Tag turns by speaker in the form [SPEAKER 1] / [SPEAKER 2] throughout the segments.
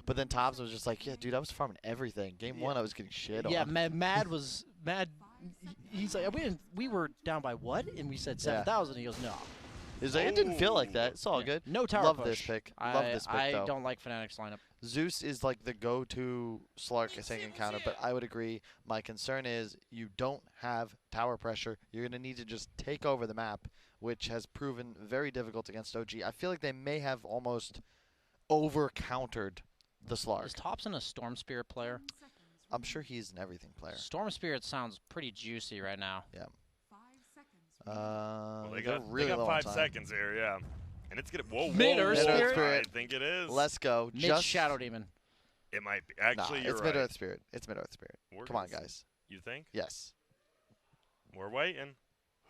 [SPEAKER 1] But then Tobbs was just like, yeah, dude, I was farming everything. Game 1, I was getting shit on.
[SPEAKER 2] Yeah, Mad was Mad. He's like, we were down by what? And we said 7,000. He goes, no.
[SPEAKER 1] He's like, it didn't feel like that. It's all good.
[SPEAKER 2] No tower
[SPEAKER 1] Love
[SPEAKER 2] push.
[SPEAKER 1] this pick. Love this pick,
[SPEAKER 2] I
[SPEAKER 1] though.
[SPEAKER 2] don't like Fnatic's lineup.
[SPEAKER 1] Zeus is like the go-to Slark second counter, but I would agree. My concern is you don't have tower pressure. You're going to need to just take over the map, which has proven very difficult against OG. I feel like they may have almost over-countered the Slark.
[SPEAKER 2] Is Thompson a Storm Spirit player?
[SPEAKER 1] I'm sure he's an everything player.
[SPEAKER 2] Storm Spirit sounds pretty juicy right now.
[SPEAKER 1] Yeah.
[SPEAKER 3] Well, they
[SPEAKER 1] got
[SPEAKER 3] got 5 seconds here, yeah. And it's gonna
[SPEAKER 2] Mid Earth
[SPEAKER 1] Spirit.
[SPEAKER 3] I think it is.
[SPEAKER 1] Let's go.
[SPEAKER 2] Mid Shadow Demon.
[SPEAKER 3] It might be. Actually, you're
[SPEAKER 1] it's
[SPEAKER 3] right.
[SPEAKER 1] Mid Earth Spirit. It's Mid Earth Spirit. Come on, guys.
[SPEAKER 3] You think?
[SPEAKER 1] Yes.
[SPEAKER 3] We're waiting.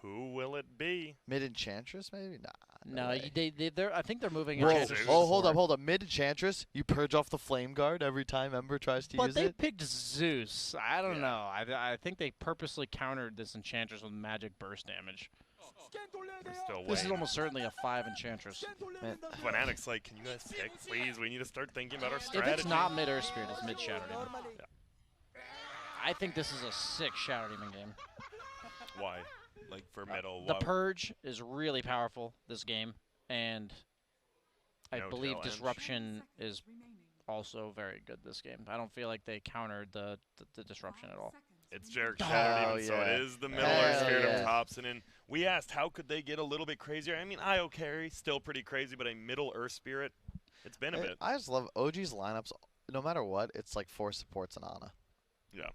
[SPEAKER 3] Who will it be?
[SPEAKER 1] Mid Enchantress, maybe? Nah.
[SPEAKER 2] No,
[SPEAKER 1] way.
[SPEAKER 2] they're. I think they're moving.
[SPEAKER 1] Bro,
[SPEAKER 2] Enchantress
[SPEAKER 1] hold up. Mid Enchantress, you purge off the Flame Guard every time Ember tries to use it.
[SPEAKER 2] But they picked Zeus. I don't know. I think they purposely countered this Enchantress with magic burst damage. This is almost certainly a 5 Enchantress.
[SPEAKER 3] Fnatic's like, can you guys pick, please? We need to start thinking about our strategy.
[SPEAKER 2] If it's not Mid Earth Spirit, it's Mid Shadow Demon.
[SPEAKER 3] Yeah.
[SPEAKER 2] I think this is a sick Shadow Demon game.
[SPEAKER 3] Why? Like for middle?
[SPEAKER 2] The Purge is really powerful this game, and I believe Disruption is also very good this game. I don't feel like they countered the Disruption at all.
[SPEAKER 3] It's Jarek Shadow Demon, so it is the middle Earth Spirit of Thompson. And we asked, how could they get a little bit crazier? I mean, IO carry, still pretty crazy, but a middle Earth Spirit, it's been a bit.
[SPEAKER 1] I just love OG's lineups. No matter what, it's like 4 supports and Ana.
[SPEAKER 3] Yeah.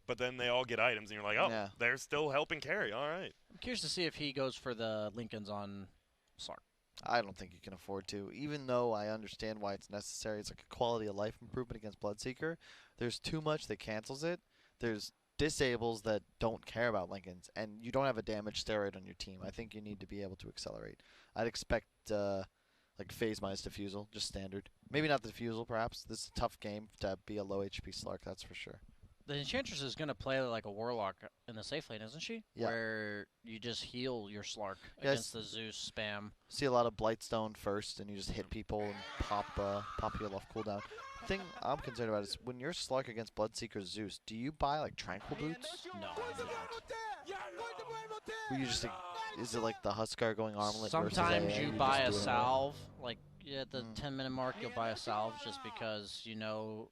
[SPEAKER 3] But then they all get items, and you're like, oh, they're still helping carry. All right.
[SPEAKER 2] I'm curious to see if he goes for the Lincolns on Slark.
[SPEAKER 1] I don't think you can afford to. Even though I understand why it's necessary, it's like a quality of life improvement against Bloodseeker. There's too much that cancels it. There's disables that don't care about Lincolns, and you don't have a damage steroid on your team. I think you need to be able to accelerate. I'd expect like phase minus diffusal, just standard. Maybe not the diffusal, perhaps. This is a tough game to be a low HP Slark, that's for sure.
[SPEAKER 2] The Enchantress is going to play like a Warlock in the safe lane, isn't she?
[SPEAKER 1] Yeah.
[SPEAKER 2] Where you just heal your Slark against the Zeus spam.
[SPEAKER 1] See a lot of Blightstone first, and you just hit people and pop heal off cooldown. The thing I'm concerned about is when you're Slark against Bloodseeker Zeus, do you buy like Tranquil Boots?
[SPEAKER 2] No, I don't.
[SPEAKER 1] You just is it like the Huskar going armlet?
[SPEAKER 2] Sometimes
[SPEAKER 1] versus
[SPEAKER 2] you buy a salve, like at the 10-minute mark, you'll buy a salve just because you know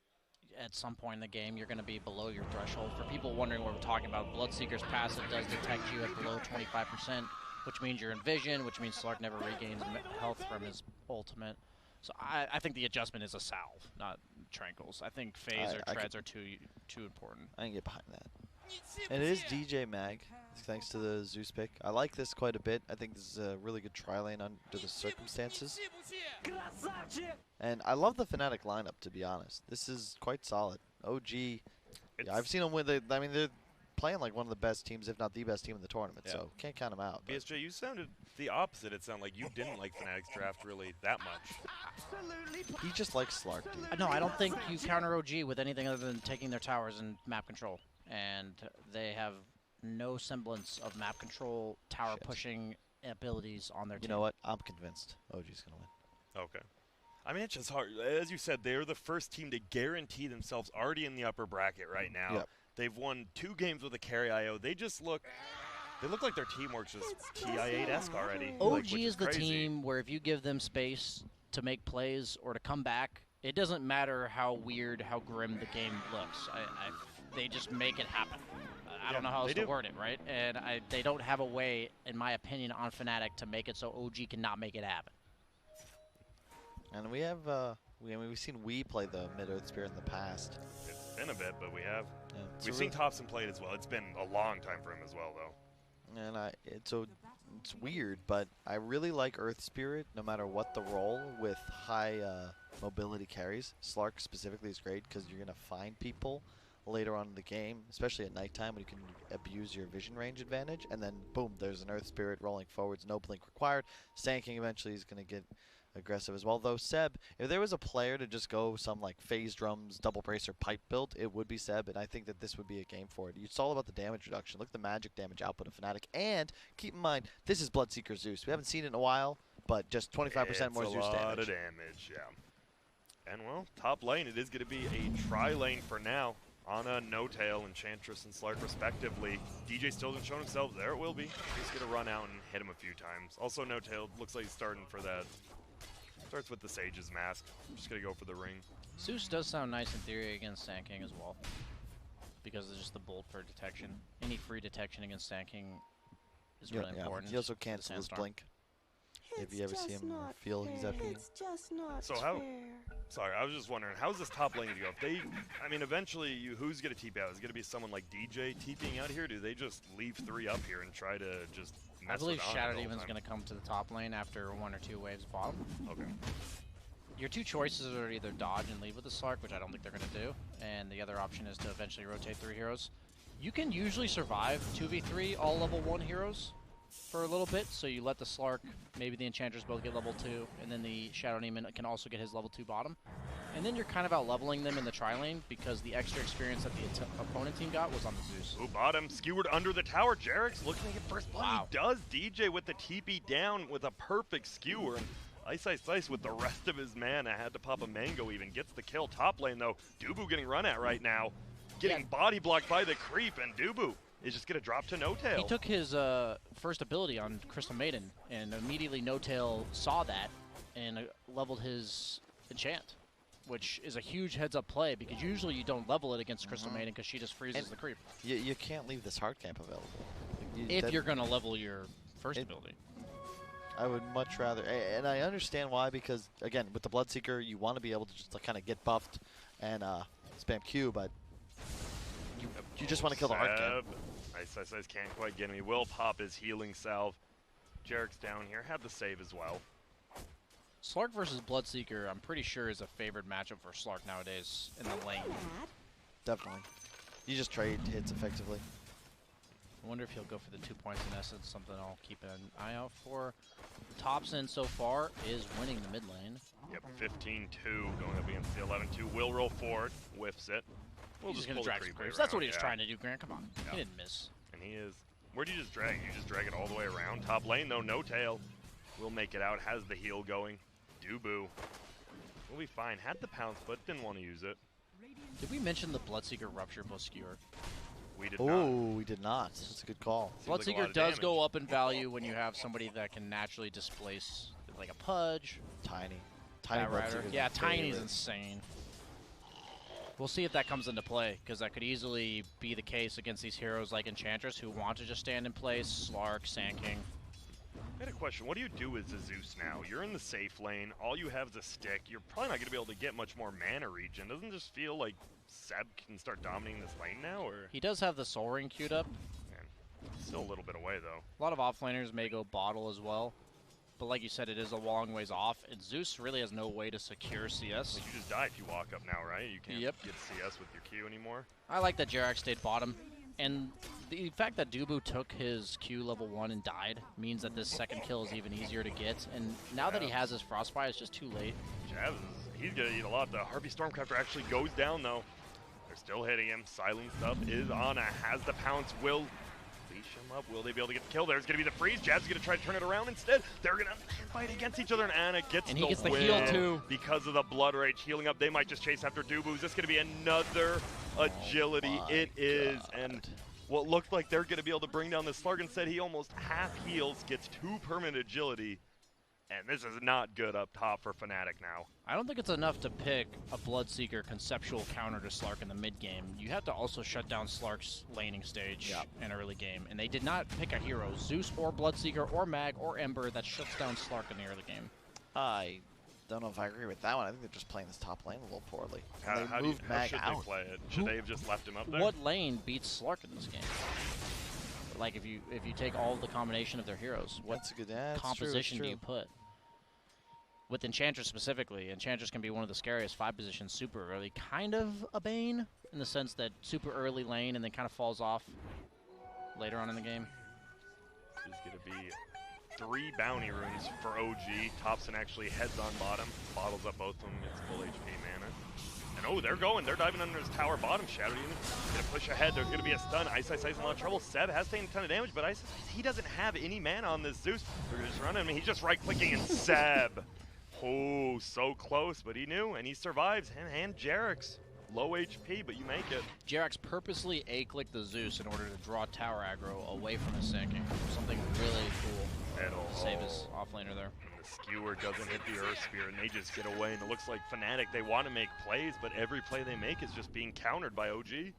[SPEAKER 2] at some point in the game you're going to be below your threshold. For people wondering what we're talking about, Bloodseeker's passive does detect you at below 25%, which means you're in vision, which means Slark never regains health from his ultimate. So I think the adjustment is a salve, not tranquils. I think phase or treads are too important.
[SPEAKER 1] I can get behind that. And it is DJ Mag, thanks to the Zeus pick. I like this quite a bit. I think this is a really good tri-lane under the circumstances. And I love the Fnatic lineup, to be honest. This is quite solid. OG, I've seen them with I mean, they're playing like one of the best teams, if not the best team in the tournament, so can't count them out.
[SPEAKER 3] BSJ, you sounded the opposite. It sounded like you didn't like Fnatic's draft really that much.
[SPEAKER 1] He just likes Slark, dude.
[SPEAKER 2] No, I don't think you counter OG with anything other than taking their towers and map control. And they have no semblance of map control, tower pushing abilities on their team.
[SPEAKER 1] You know what? I'm convinced OG's going to win.
[SPEAKER 3] Okay. I mean, it's just hard. As you said, they're the first team to guarantee themselves already in the upper bracket right now.
[SPEAKER 1] Yep.
[SPEAKER 3] They've won 2 games with a carry IO. They look like their teamwork's just TI8-esque already.
[SPEAKER 2] OG is the team where if you give them space to make plays or to come back, it doesn't matter how weird, how grim the game looks. They just make it happen. I don't know how else to word it, right? And they don't have a way, in my opinion, on Fnatic to make it so OG cannot make it happen.
[SPEAKER 1] And we have, we've seen play the Mid-Earth Spirit in the past.
[SPEAKER 3] It's been a bit, but we have.
[SPEAKER 1] Yeah,
[SPEAKER 3] we've seen Thompson play it as well. It's been a long time for him as well, though.
[SPEAKER 1] And it's weird, but I really like Earth Spirit, no matter what the role, with high mobility carries. Slark specifically is great because you're going to find people later on in the game, especially at nighttime when you can abuse your vision range advantage, and then boom, there's an Earth Spirit rolling forwards, no blink required. Stanking eventually is going to get aggressive as well. Though Seb, if there was a player to just go some like phase drums, double bracer, pipe build, it would be Seb, and I think that this would be a game for it. It's all about the damage reduction. Look at the magic damage output of Fnatic, and keep in mind, this is Bloodseeker Zeus. We haven't seen it in a while, but just 25% more Zeus damage.
[SPEAKER 3] It's a lot of damage, yeah. And, well, top lane, it is going to be a tri-lane for now. Ana, No-Tail, Enchantress, and Slark, respectively. DJ still hasn't shown himself. There it will be. He's going to run out and hit him a few times. Also, No-Tail looks like he's starting for that. Starts with the Sage's Mask. I'm just going to go for the ring.
[SPEAKER 2] Zeus does sound nice in theory against Sand King as well, because of just the bolt for detection. Any free detection against Sand King is really important.
[SPEAKER 1] He also cancels his blink. If you ever see him feel he's up here.
[SPEAKER 3] So how? Sorry, I was just wondering, how's this top lane going to go? If they, I mean, eventually, who's going to TP out? Is it going to be someone like DJ TPing out here? Do they just leave 3 up here and try to just mess
[SPEAKER 2] I believe
[SPEAKER 3] with
[SPEAKER 2] Shadow Demon's going to come to the top lane after 1 or 2 waves bottom.
[SPEAKER 3] Okay.
[SPEAKER 2] Your 2 choices are either dodge and leave with the Slark, which I don't think they're going to do, and the other option is to eventually rotate 3 heroes. You can usually survive 2v3 all level 1 heroes for a little bit, so you let the Slark, maybe the Enchantress both get level 2, and then the Shadow Demon can also get his level 2 bottom. And then you're kind of out leveling them in the tri-lane because the extra experience that the opponent team got was on the Zeus.
[SPEAKER 3] Ooh, bottom skewered under the tower. Jarek's looking to get first blood. Wow. He does. DJ with the TP down with a perfect skewer. Ice Ice Ice with the rest of his mana had to pop a mango even. Gets the kill. Top lane though. Dubu getting run at right now. Getting body blocked by the creep, and Dubu is just going to drop to No-Tail.
[SPEAKER 2] He took his first ability on Crystal Maiden, and immediately No-Tail saw that and leveled his enchant, which is a huge heads-up play because usually you don't level it against Crystal Maiden because she just freezes the creep.
[SPEAKER 1] You can't leave this hard camp available.
[SPEAKER 2] If you're going to level your first ability.
[SPEAKER 1] I would much rather, and I understand why, because, again, with the Bloodseeker, you want to be able to just kind of get buffed and spam Q, but you just want to kill the hard camp.
[SPEAKER 3] Ice Ice Ice can't quite get him. He will pop his healing salve. Jarek's down here. Had the save as well.
[SPEAKER 2] Slark versus Bloodseeker, I'm pretty sure, is a favored matchup for Slark nowadays in the lane.
[SPEAKER 1] Definitely. You just trade hits effectively.
[SPEAKER 2] I wonder if he'll go for the 2 points in essence, something I'll keep an eye out for. Thompson so far is winning the mid lane.
[SPEAKER 3] Yep, 15-2 going up against the 11-2. Will roll forward, whiffs it.
[SPEAKER 2] We'll just going to drag some creeps. That's what he was trying to do, Grant. Come on. He didn't miss.
[SPEAKER 3] And he is. Where'd you just drag? You just drag it all the way around. Top lane, though, No-Tail will make it out. Has the heal going. Dubu will be fine. Had the pounce, but didn't want to use it.
[SPEAKER 2] Did we mention the Bloodseeker Rupture plus Skewer?
[SPEAKER 3] We did not.
[SPEAKER 1] Oh, we did not. That's a good call.
[SPEAKER 2] Bloodseeker like does go up in value when you have somebody that can naturally displace, like a Pudge.
[SPEAKER 1] Tiny
[SPEAKER 2] Rider. Yeah, Tiny's insane. We'll see if that comes into play, because that could easily be the case against these heroes like Enchantress who want to just stand in place, Slark, Sand King.
[SPEAKER 3] I had a question. What do you do as a Zeus now? You're in the safe lane. All you have is a stick. You're probably not going to be able to get much more mana regen. Doesn't it just feel like Seb can start dominating this lane now? Or
[SPEAKER 2] he does have the Soul Ring queued up.
[SPEAKER 3] Man, still a little bit away, though.
[SPEAKER 2] A lot of offlaners may go bottle as well. But like you said, it is a long ways off, and Zeus really has no way to secure CS.
[SPEAKER 3] Like you just die if you walk up now, right? You can't get CS with your Q anymore.
[SPEAKER 2] I like that Jarek stayed bottom. And the fact that Dubu took his Q level 1 and died means that this second kill is even easier to get. And now that he has his Frostbite, it's just too late.
[SPEAKER 3] Jazz, he's going to eat a lot. The Harpy Stormcrafter actually goes down, though. They're still hitting him. Silent stuff is Ana. Has the pounce. Will leash him up. Will they be able to get the kill? There's going to be the freeze. Jazz is going to try to turn it around instead. They're going to fight against each other, and Ana gets
[SPEAKER 2] and he gets the heal, too.
[SPEAKER 3] Because of the Blood Rage healing up. They might just chase after Dubu. Is this going to be another agility? It is. And what looked like they're going to be able to bring down the Slark, instead he almost half heals, gets 2 permanent agility, and this is not good up top for Fnatic now.
[SPEAKER 2] I don't think it's enough to pick a Bloodseeker conceptual counter to Slark in the mid game. You have to also shut down Slark's laning stage in early game, and they did not pick a hero, Zeus or Bloodseeker or Mag or Ember, that shuts down Slark in the early game.
[SPEAKER 1] I don't know if I agree with that one. I think they're just playing this top lane a little poorly.
[SPEAKER 3] How should they play it? Should they have just left him up there?
[SPEAKER 2] What lane beats Slark in this game? Like if you take all the combination of their heroes, what composition do you put? With Enchantress specifically, Enchantress can be one of the scariest 5 positions super early. Kind of a Bane in the sense that super early lane and then kind of falls off later on in the game.
[SPEAKER 3] This is going to be 3 bounty runes for OG. Thompson actually heads on bottom, bottles up both of them, gets full HP mana. And oh, they're going. They're diving under his tower bottom. Shadow Demon going to push ahead. There's going to be a stun. Ice Ice Ice in a lot of trouble. Seb has taken a ton of damage, but Ice Ice, he doesn't have any mana on this Zeus. They're going to just run him, and he's just right-clicking, and Seb Oh, so close, but he knew, and he survives. Him and Jarex. Low HP, but you make it.
[SPEAKER 2] Jarex purposely A-clicked the Zeus in order to draw tower aggro away from his sinking. Something really cool to save his offlaner there.
[SPEAKER 3] And the skewer doesn't hit the Earth Spear, and they just get away. And it looks like fnatic, they want to make plays, but every play they make is just being countered by OG.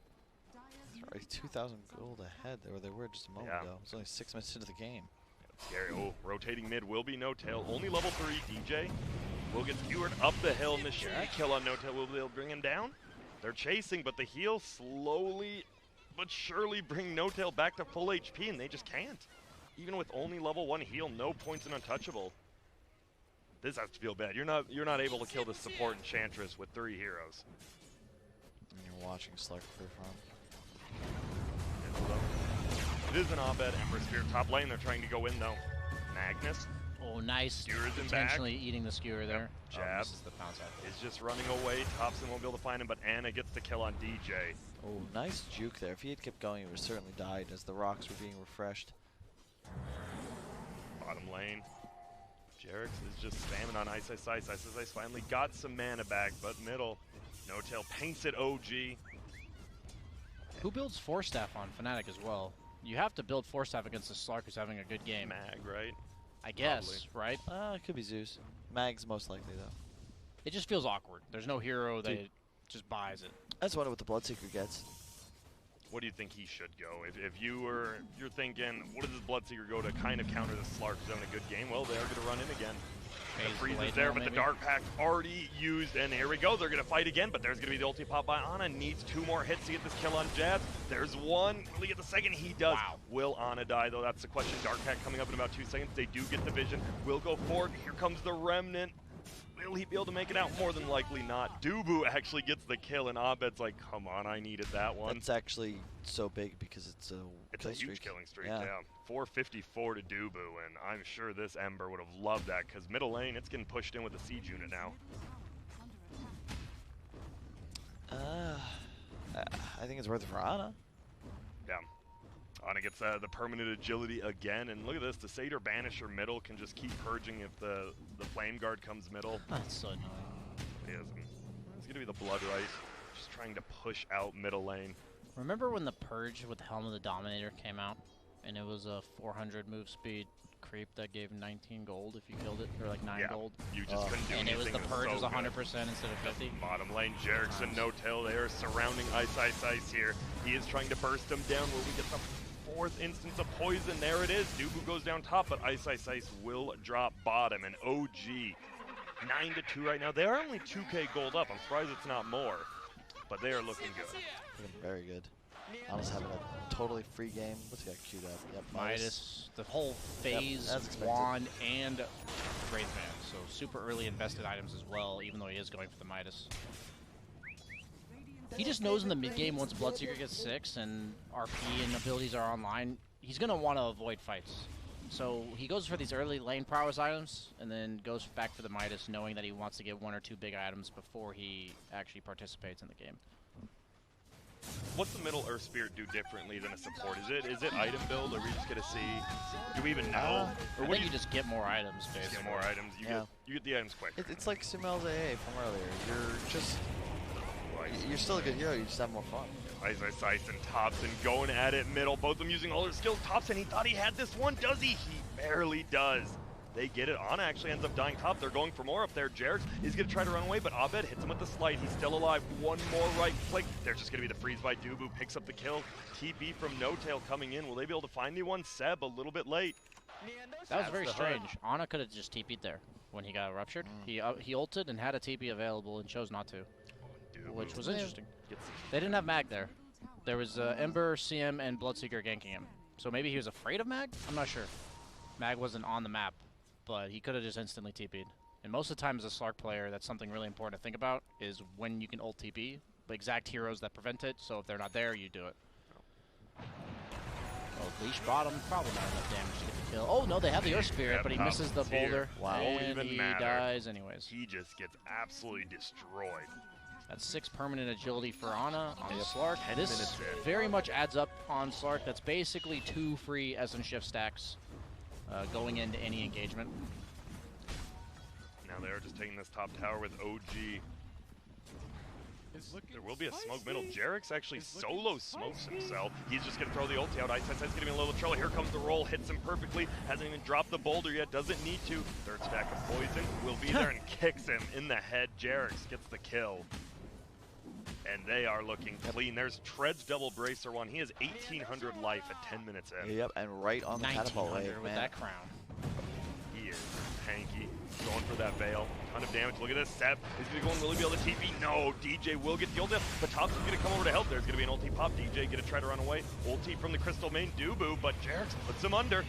[SPEAKER 1] Already 2,000 gold ahead there, where they were just a moment ago. It's only 6 minutes into the game.
[SPEAKER 3] Scary. Oh, rotating mid will be No-Tail. Only level 3 DJ. Will get skewered up the hill. Machine kill on No-Tail. Will they bring him down? They're chasing, but the heal slowly but surely bring No-Tail back to full HP, and they just can't. Even with only level 1 heal, no points in Untouchable. This has to feel bad. You're not able to kill the support Enchantress with 3 heroes.
[SPEAKER 1] And you're watching Slark free farm.
[SPEAKER 3] It is an Abed Ember Spear top lane. They're trying to go in though. Magnus.
[SPEAKER 2] Oh, nice.
[SPEAKER 3] Skewer's in
[SPEAKER 2] Intentionally eating the skewer there.
[SPEAKER 3] Jab.
[SPEAKER 2] Misses the pounce out.
[SPEAKER 3] Is just running away. Thompson won't be able to find him, but Anna gets the kill on DJ.
[SPEAKER 1] Oh, nice juke there. If he had kept going, he would have certainly died as the rocks were being refreshed.
[SPEAKER 3] Bottom lane. Jarex is just spamming on Ice Ice Ice. Ice Ice Ice finally got some mana back, but middle. No-Tail paints it OG.
[SPEAKER 2] Who builds Force Staff on Fnatic as well? You have to build Force Staff against the Slark who's having a good game.
[SPEAKER 3] Mag, right?
[SPEAKER 2] I guess, right?
[SPEAKER 1] It could be Zeus. Mag's most likely, though.
[SPEAKER 2] It just feels awkward. There's no hero that just buys it.
[SPEAKER 1] I just wonder what the Bloodseeker gets.
[SPEAKER 3] What do you think he should go? If you're thinking, what does this Bloodseeker go to kind of counter the Slark who's having a good game? Well, they're going to run in again. The freeze is there, but the Dark Pact already used, and here we go. They're going to fight again, but there's going to be the ulti pop by Ana. Needs 2 more hits to get this kill on Jab. There's one. Will he get the second? He does.
[SPEAKER 2] Wow.
[SPEAKER 3] Will Ana die, though? That's the question. Dark Pact coming up in about 2 seconds. They do get the vision. Will go forward. Here comes the Remnant. Will he be able to make it out? More than likely not. Dubu actually gets the kill, and Abed's like, come on, I needed that one.
[SPEAKER 1] That's actually so big because it's a
[SPEAKER 3] huge killing streak, yeah. 454 to Dubu, and I'm sure this Ember would have loved that, because middle lane, it's getting pushed in with a siege unit now.
[SPEAKER 1] I think it's worth it for Ana.
[SPEAKER 3] Yeah. Ana gets the permanent agility again, and look at this, the Satyr Banisher middle can just keep purging if the Flame Guard comes middle.
[SPEAKER 2] That's so annoying.
[SPEAKER 3] It is. It's going to be the Blood Right, just trying to push out middle lane.
[SPEAKER 2] Remember when the Purge with Helm of the Dominator came out, and it was a 400 move speed creep that gave 19 gold if you killed it, or like 9 gold?
[SPEAKER 3] You just couldn't do
[SPEAKER 2] and
[SPEAKER 3] anything.
[SPEAKER 2] And it was the Purge was 100%
[SPEAKER 3] good.
[SPEAKER 2] instead of 50.
[SPEAKER 3] Bottom lane, Jarex and No-Tail, they are surrounding Ice Ice Ice here. He is trying to burst him down. Will we get the 4th instance of poison? There it is. Dubu goes down top, but Ice Ice Ice will drop bottom. And OG, 9-2 right now. They are only 2k gold up. I'm surprised it's not more, but they are looking good.
[SPEAKER 1] Looking very good. Ana's having a totally free game. What's he got queued up? Yep,
[SPEAKER 2] Midas, the whole phase, wand, and Wraith Man. So super early invested items as well, even though he is going for the Midas. He just knows in the mid game once Bloodseeker gets 6 and RP and abilities are online, he's going to want to avoid fights. So he goes for these early lane prowess items and then goes back for the Midas, knowing that he wants to get 1 or 2 big items before he actually participates in the game.
[SPEAKER 3] What's the middle Earth Spirit do differently than a support? Is it item build, or are we just gonna see? Do we even know?
[SPEAKER 2] Or I think you just get more items, basically.
[SPEAKER 3] Get more items. You get the items quick.
[SPEAKER 1] It's like Sumel's AA from earlier. You're still a good hero. You just have more fun.
[SPEAKER 3] Ice Ice Ice and Thompson going at it middle. Both of them using all their skills. Thompson, he thought he had this one. Does he? He barely does. They get it. Ana actually ends up dying top. They're going for more up there. Jarex is going to try to run away, but Abed hits him with the slide. He's still alive. One more right click. There's just going to be the freeze by Dubu. Picks up the kill. TP from No-Tail coming in. Will they be able to find the one? Seb a little bit late.
[SPEAKER 2] That was very strange. Ana could have just TP'd there when he got ruptured. He ulted and had a TP available and chose not to, which was interesting. They didn't have Mag there. There was Ember, CM, and Bloodseeker ganking him. So maybe he was afraid of Mag? I'm not sure. Mag wasn't on the map, but he could have just instantly TP'd. And most of the time as a Slark player, that's something really important to think about, is when you can ult TP, the exact heroes that prevent it, so if they're not there, you do it. Oh, Leash bottom, probably not enough damage to get the kill. Oh no, they have the Earth Spirit, but he misses the boulder, and he dies anyways.
[SPEAKER 3] He just gets absolutely destroyed.
[SPEAKER 2] That's 6 permanent agility for Ana on Slark. This very much adds up on Slark. That's basically 2 free Essence Shift stacks going into any engagement.
[SPEAKER 3] Now now. They're just taking this top tower with OG. There will be a smoke middle. Jarek's actually solo smokes himself. He's just going to throw the ulti out. Ice going to be in a little trouble. Here comes the roll. Hits him perfectly. Hasn't even dropped the boulder yet. Doesn't need to. Third stack of poison will be there and kicks him in the head. Jarek's gets the kill. And they are looking clean. There's Tread's double bracer one. He has 1,800 life at 10 minutes in.
[SPEAKER 1] Yep, and right on the catapult wave,
[SPEAKER 2] with that crown.
[SPEAKER 3] He is tanky. Going for that Veil. Ton of damage. Look at this. Seb is going to go and really be able to TP. No, DJ will get the ulti. But Thompson's going to come over to help. There's going to be an ulti pop. DJ going to try to run away. Ulti from the Crystal main. Dubu, but Jarex puts him under.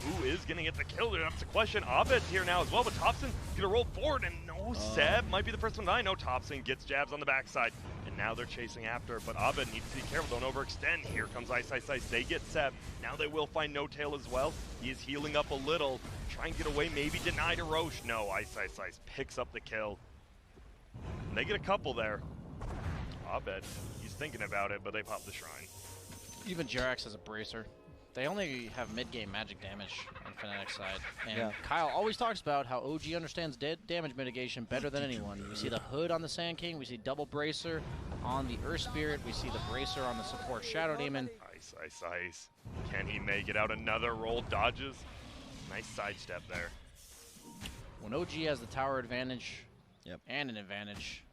[SPEAKER 3] Who is going to get the kill? That's the question. Abed's here now as well, but Thompson's going to roll forward. And no, Seb might be the first one to die. No, Thompson gets jabs on the backside. And now they're chasing after, but Abed needs to be careful. Don't overextend. Here comes Ice. They get Seb. Now they will find No Tail as well. He is healing up a little. Try and get away, maybe deny to Roche. No, Ice picks up the kill. And they get a couple there. Abed, he's thinking about it, but they pop the shrine.
[SPEAKER 2] Even Jarex has a bracer. They only have mid-game magic damage on Fnatic's side. And Kyle always talks about how OG understands damage mitigation better than anyone. We see the hood on the Sand King. We see double bracer on the Earth Spirit. We see the bracer on the support Shadow Demon.
[SPEAKER 3] Ice. Can he make it out? Another roll, dodges. Nice sidestep there.
[SPEAKER 2] When OG has the tower advantage and an advantage,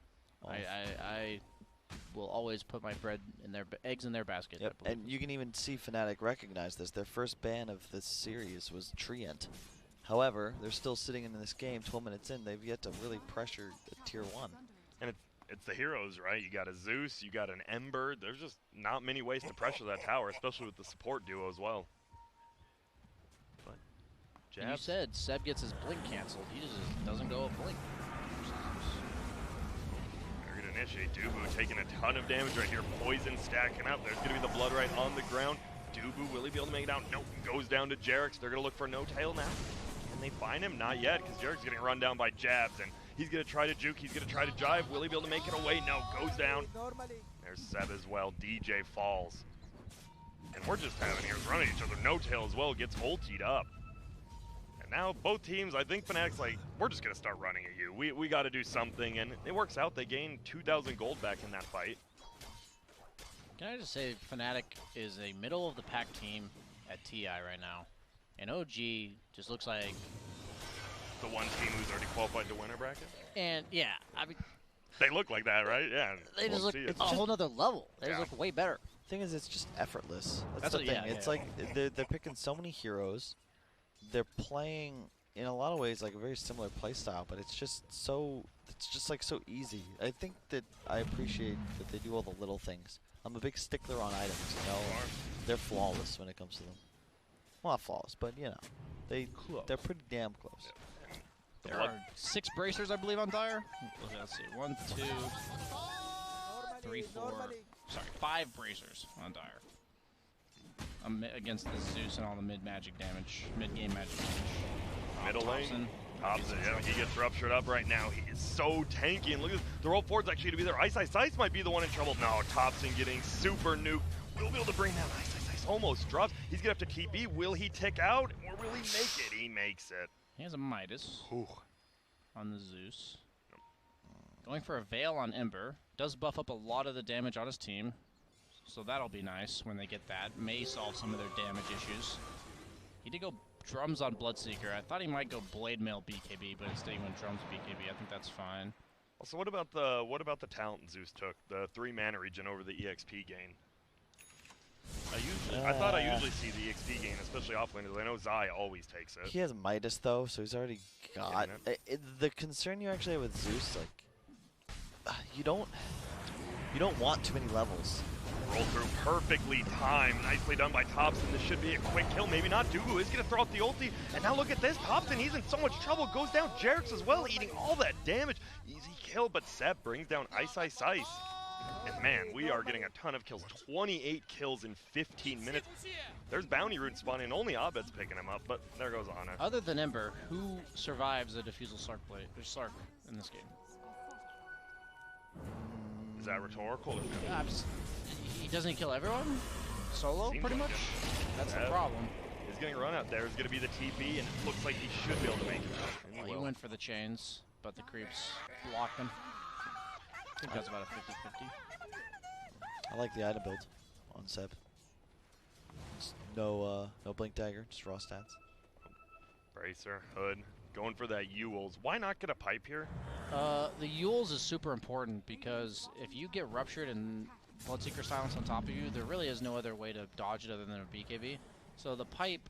[SPEAKER 2] I will always put my eggs in their basket.
[SPEAKER 1] Yep. And you can even see Fnatic recognize this. Their first ban of this series was Treant. However, they're still sitting in this game 12 minutes in. They've yet to really pressure the tier 1.
[SPEAKER 3] And it's the heroes, right? You got a Zeus, you got an Ember. There's just not many ways to pressure that tower, especially with the support duo as well. But
[SPEAKER 2] you said Seb gets his blink canceled. He just doesn't go a blink.
[SPEAKER 3] Initiate. Dubu taking a ton of damage right here. Poison stacking up. There's going to be the blood right on the ground. Dubu, will he be able to make it out? Nope. Goes down to Jarex. They're going to look for No Tail now. Can they find him? Not yet, because Jarek's getting run down by jabs, and he's going to try to juke. He's going to try to jive. Will he be able to make it away? No. Goes down. There's Seb as well. DJ falls. And we're just having heroes running each other. No Tail as well gets ultied up. Now, both teams, I think Fnatic's like, we're just going to start running at you. We got to do something, and it works out. They gain 2,000 gold back in that fight.
[SPEAKER 2] Can I just say Fnatic is a middle-of-the-pack team at TI right now. And OG just looks like...
[SPEAKER 3] the one team who's already qualified to winner bracket?
[SPEAKER 2] And, yeah, I mean...
[SPEAKER 3] they look like that, right? Yeah.
[SPEAKER 2] They just look a whole nother level. They just look way better.
[SPEAKER 1] Thing is, it's just effortless. That's the thing. It's like they're picking so many heroes. They're playing in a lot of ways like a very similar play style, but it's just so easy. I think that I appreciate that they do all the little things. I'm a big stickler on items, you know. They're flawless when it comes to them. Well, not flawless, but you know, they're pretty damn close.
[SPEAKER 2] There are 6 bracers, I believe, on Dire. Let's see, 1, 2, 3, 4. Sorry, 5 bracers on Dire. Against the Zeus and all the mid-game magic damage.
[SPEAKER 3] Middle lane. Thompson, yeah, he gets ruptured up right now. He is so tanky. And look at the roll forward's actually to be there. Ice might be the one in trouble. No, Thompson getting super nuked. We'll be able to bring down Ice almost drops. He's going to have to TP. Will he tick out? Or will he make it? He makes it.
[SPEAKER 2] He has a Midas on the Zeus. Going for a Veil on Ember. Does buff up a lot of the damage on his team. So that'll be nice when they get that. May solve some of their damage issues. He did go drums on Bloodseeker. I thought he might go Blade Mail BKB, but instead he went drums BKB. I think that's fine.
[SPEAKER 3] Also, what about the talent Zeus took? The 3 mana regen over the EXP gain. I thought I usually see the EXP gain, especially offlane. I know Zai always takes it.
[SPEAKER 1] He has Midas though, so he's already got the concern you actually have with Zeus. Like, you don't want too many levels.
[SPEAKER 3] Roll through perfectly timed. Nicely done by Thompson. This should be a quick kill. Maybe not. Dubu is going to throw out the ulti. And now look at this. Thompson, he's in so much trouble. Goes down. Jarex as well, eating all that damage. Easy kill, but Seb brings down Ice. And man, we are getting a ton of kills. 28 kills in 15 minutes. There's bounty rune spawning. Only Abed's picking him up, but there goes Ana.
[SPEAKER 2] Other than Ember, who survives a Diffusal Slark play? There's Slark in this game.
[SPEAKER 3] Is that rhetorical?
[SPEAKER 2] Yeah, he doesn't kill everyone? Solo, pretty much? That's the problem.
[SPEAKER 3] He's getting run out there. It's going to be the TP, and it looks like he should be able to make it out.
[SPEAKER 2] Well, he went for the chains. but the creeps blocked him. I think that's about a 50-50.
[SPEAKER 1] I like the item build on Seb. Just no blink dagger, just raw stats.
[SPEAKER 3] Bracer, Hood, going for that Yules. Why not get a pipe here?
[SPEAKER 2] The Yules is super important because if you get ruptured and Bloodseeker silence on top of you, there really is no other way to dodge it other than a BKB. So the pipe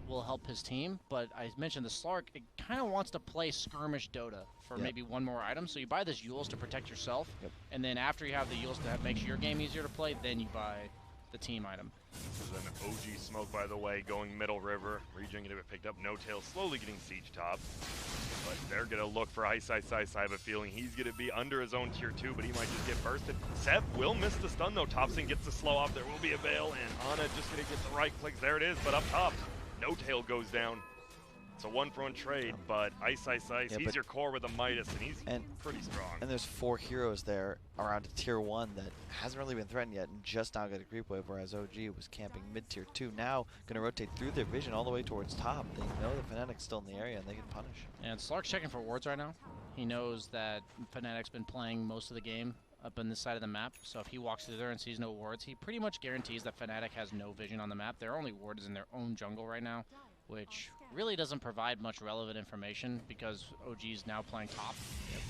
[SPEAKER 2] will help his team, but I mentioned the Slark, it kind of wants to play skirmish Dota for maybe one more item. So you buy this Yules to protect yourself, and then after you have the Yules to make your game easier to play, then you buy the team item.
[SPEAKER 3] There's an OG smoke, by the way, going middle river. Regen gonna get picked up. No Tail slowly getting siege top. But they're gonna look for Ice. I have a feeling he's gonna be under his own tier 2, but he might just get bursted. Seb will miss the stun though. Thompson gets the slow off. There will be a veil, and Ana just gonna get the right clicks. There it is, but up top, No Tail goes down. It's a 1-for-1 trade, but Ice, he's your core with a Midas, and he's pretty strong.
[SPEAKER 1] And there's 4 heroes there around a tier 1 that hasn't really been threatened yet, and just now got a creep wave, whereas OG was camping mid-tier 2. Now going to rotate through their vision all the way towards top. They know the Fnatic's still in the area, and they can punish.
[SPEAKER 2] And Slark's checking for wards right now. He knows that Fnatic's been playing most of the game up on this side of the map, so if he walks through there and sees no wards, he pretty much guarantees that Fnatic has no vision on the map. Their only ward is in their own jungle right now, which really doesn't provide much relevant information because OG's now playing top.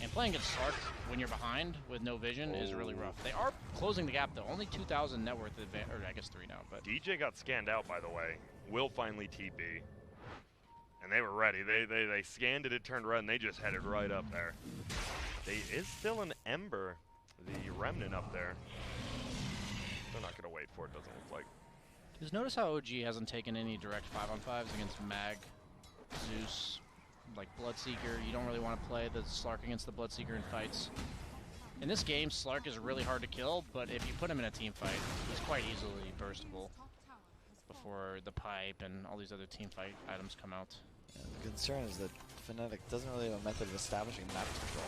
[SPEAKER 2] And playing against Slark when you're behind with no vision is really rough. They are closing the gap though, only 2,000 net worth advantage, or I guess 3 now. But
[SPEAKER 3] DJ got scanned out, by the way. Will finally TP. And they were ready. They scanned it, it turned red, and they just headed right up there. There is still an Ember, the Remnant up there. They're not going to wait for it, doesn't look like.
[SPEAKER 2] Just notice how OG hasn't taken any direct 5-on-5s against Mag, Zeus, like Bloodseeker. You don't really want to play the Slark against the Bloodseeker in fights. In this game, Slark is really hard to kill, but if you put him in a team fight, he's quite easily burstable before the pipe and all these other team fight items come out.
[SPEAKER 1] Yeah, the concern is that Fnatic doesn't really have a method of establishing map control.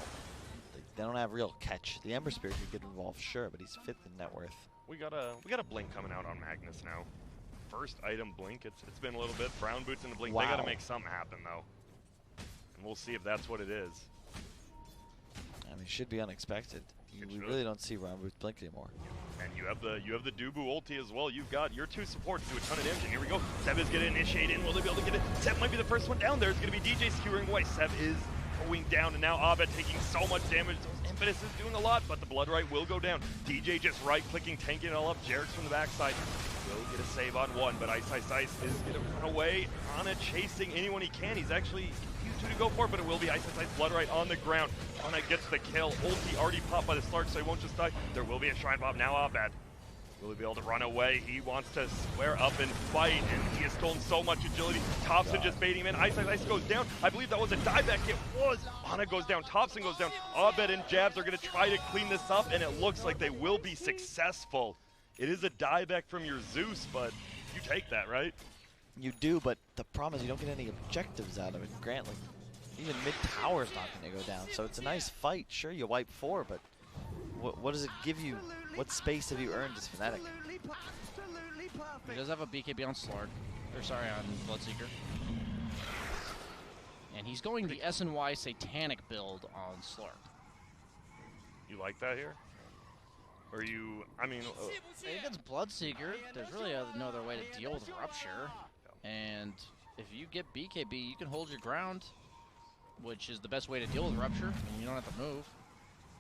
[SPEAKER 1] They don't have real catch. The Ember Spirit could get involved, sure, but he's 5th in net worth.
[SPEAKER 3] We got a blink coming out on Magnus now. First item blink. It's been a little bit. Brown boots in the blink. Wow. They got to make something happen though, and we'll see if that's what it is.
[SPEAKER 1] I mean, it should be unexpected. We really don't see Brown boots blink anymore.
[SPEAKER 3] And you have the Dubu ulti as well. You've got your 2 supports do a ton of damage. And here we go. Seb is going to initiate in. Will they be able to get it? Seb might be the first one down there. It's going to be DJ skewering away. Seb is going down, and now Abed taking so much damage. Impetus is doing a lot, but the Blood Right will go down. DJ just right-clicking, tanking it all up. Jerix from the backside will get a save on 1, but Ice is going to run away. Ana chasing anyone he can. He's actually confused who to go for, but it will be Ice Blood Right on the ground. Ana gets the kill. Ulti already popped by the Slark, so he won't just die. There will be a Shrine Bomb. Now Abed. Will he be able to run away? He wants to square up and fight, and he has stolen so much agility. Thompson just baiting him in. Ice goes down. I believe that was a dieback. It was. Ana goes down. Thompson goes down. Abed and Jabs are going to try to clean this up, and it looks like they will be successful. It is a dieback from your Zeus, but you take that, right?
[SPEAKER 1] You do, but the problem is you don't get any objectives out of it. Grant, like, even mid-tower is not going to go down, so it's a nice fight. Sure, you wipe 4, but what does it give you? What space have you earned as Fnatic?
[SPEAKER 2] He does have a BKB on Slark, or sorry, on Bloodseeker. And he's going the SNY Satanic build on Slark.
[SPEAKER 3] You like that here? Or you, I mean...
[SPEAKER 2] Against Bloodseeker, there's really no other way to deal with Rupture. And if you get BKB, you can hold your ground, which is the best way to deal with Rupture, and you don't have to move.